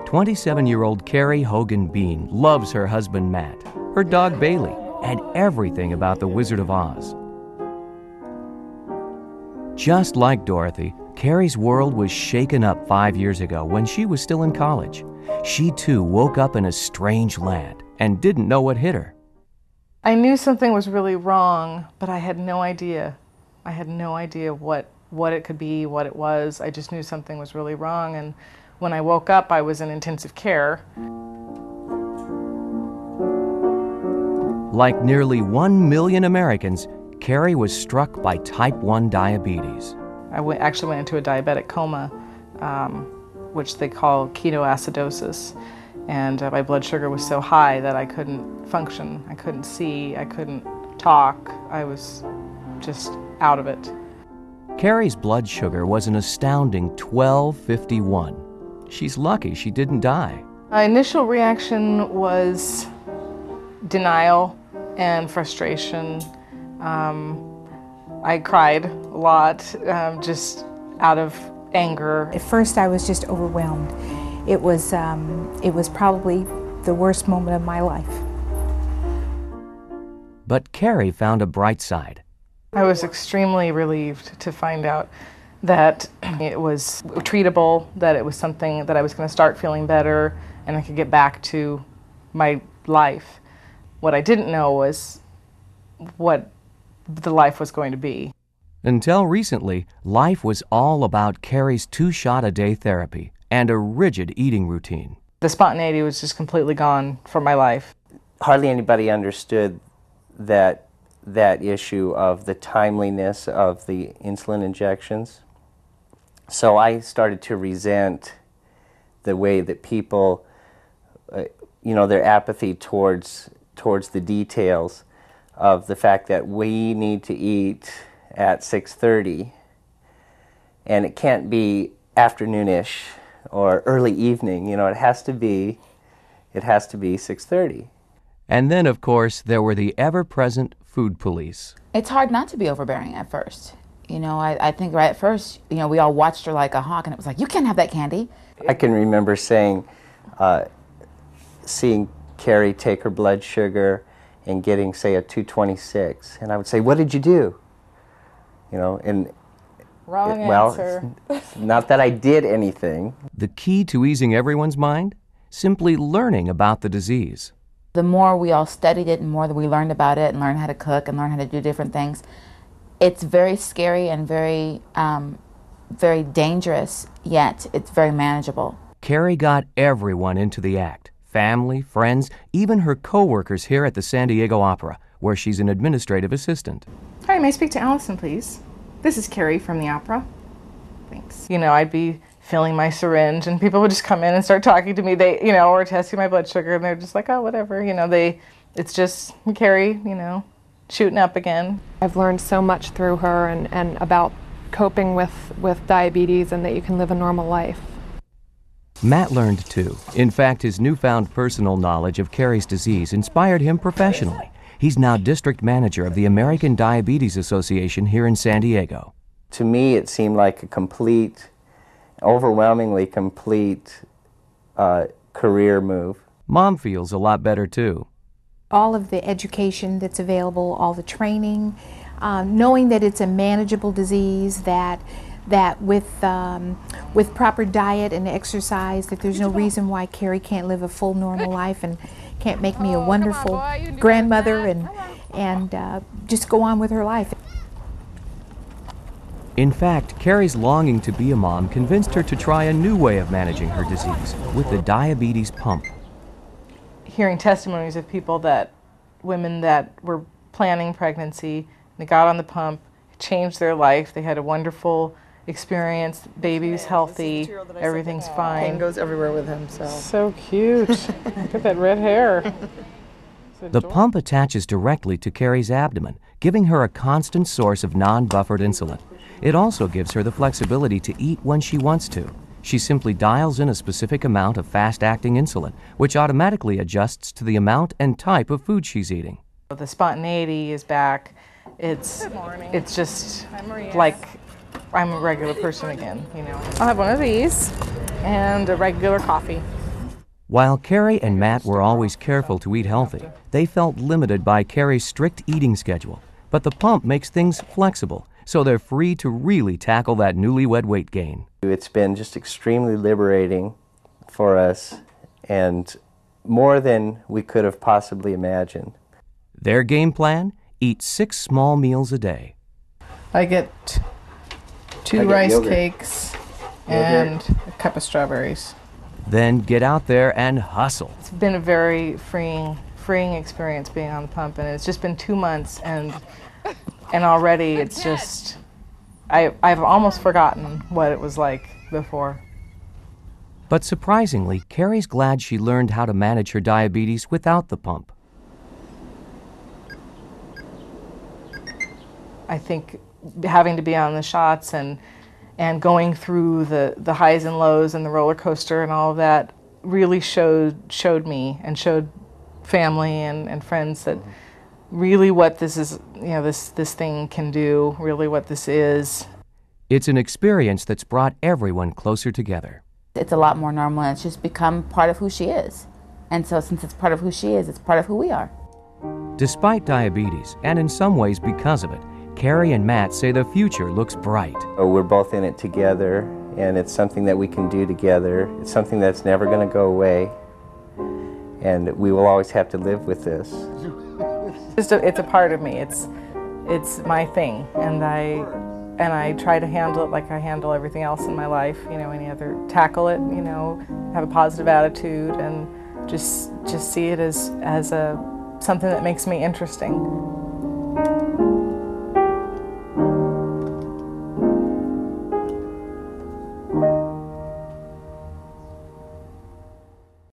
27-year-old Carrie Hogan Bean loves her husband Matt, her dog Bailey, and everything about the Wizard of Oz. Just like Dorothy, Carrie's world was shaken up 5 years ago when she was still in college. She too woke up in a strange land and didn't know what hit her. I knew something was really wrong, but I had no idea. I had no idea what it could be, what it was. I just knew something was really wrong, and when I woke up, I was in intensive care. Like nearly 1 million Americans, Carrie was struck by type 1 diabetes. I actually went into a diabetic coma, which they call ketoacidosis. And my blood sugar was so high that I couldn't function. I couldn't see, I couldn't talk. I was just out of it. Carrie's blood sugar was an astounding 1251. She's lucky she didn't die. My initial reaction was denial and frustration. I cried a lot, just out of anger. At first I was just overwhelmed. It was probably the worst moment of my life. But Carrie found a bright side. I was extremely relieved to find out that it was treatable, that it was something that I was going to start feeling better and I could get back to my life. What I didn't know was what the life was going to be. Until recently, life was all about Carrie's 2-shot-a-day therapy and a rigid eating routine. The spontaneity was just completely gone from my life. Hardly anybody understood that issue of the timeliness of the insulin injections. So I started to resent the way that people, their apathy towards the details of the fact that we need to eat at 6:30, and it can't be afternoonish or early evening. It has to be 6:30. And then, of course, there were the ever-present food police. It's hard not to be overbearing at first. I think right at first, we all watched her like a hawk, and it was like, you can't have that candy. I can remember seeing Carrie take her blood sugar and getting, say, a 226, and I would say, "What did you do?" And Wrong answer. Well, not that I did anything. The key to easing everyone's mind? Simply learning about the disease. The more we all studied it and more that we learned about it and learned how to cook and learned how to do different things, it's very scary and very, very dangerous, yet it's very manageable. Carrie got everyone into the act. Family, friends, even her co-workers here at the San Diego Opera, where she's an administrative assistant. Hi, may I speak to Allison, please? This is Carrie from the opera. Thanks. I'd be filling my syringe and people would just come in and start talking to me. They, or testing my blood sugar, and they're just like, oh, whatever. It's just Carrie, shooting up again. I've learned so much through her and about coping with diabetes and that you can live a normal life. Matt learned too. In fact, his newfound personal knowledge of Carrie's disease inspired him professionally. He's now district manager of the American Diabetes Association here in San Diego. To me, it seemed like a overwhelmingly complete career move. Mom feels a lot better too. All of the education that's available, all the training, knowing that it's a manageable disease, that with proper diet and exercise, that there's no reason why Carrie can't live a full normal life and can't make me a wonderful grandmother and just go on with her life. In fact, Carrie's longing to be a mom convinced her to try a new way of managing her disease with the diabetes pump. Hearing testimonies of women that were planning pregnancy, they got on the pump, it changed their life, they had a wonderful experience, baby's healthy, everything's fine. Ken goes everywhere with him, so. So cute. Look at that red hair. The pump attaches directly to Carrie's abdomen, giving her a constant source of non-buffered insulin. It also gives her the flexibility to eat when she wants to. She simply dials in a specific amount of fast-acting insulin, which automatically adjusts to the amount and type of food she's eating. The spontaneity is back. It's just like I'm a regular person again, I'll have one of these and a regular coffee. While Carrie and Matt were always careful to eat healthy, they felt limited by Carrie's strict eating schedule. But the pump makes things flexible, so they're free to really tackle that newlywed weight gain. It's been just extremely liberating for us, and more than we could have possibly imagined. Their game plan? Eat 6 small meals a day. I get 2 rice cakes and a cup of strawberries. Then get out there and hustle. It's been a very freeing experience being on the pump, and it's just been 2 months, and already it's just, I've almost forgotten what it was like before. But surprisingly, Carrie's glad she learned how to manage her diabetes without the pump. I think having to be on the shots and going through the highs and lows and the roller coaster and all of that really showed me and showed family and friends that really what this is, this thing can do, really what this is. It's an experience that's brought everyone closer together. It's a lot more normal, and it's just become part of who she is. And so since it's part of who she is, it's part of who we are. Despite diabetes, and in some ways because of it, Carrie and Matt say the future looks bright. We're both in it together, and it's something that we can do together. It's something that's never going to go away, and we will always have to live with this. It's a part of me. It's my thing, and I try to handle it like I handle everything else in my life. Tackle it. Have a positive attitude, and just see it as something that makes me interesting.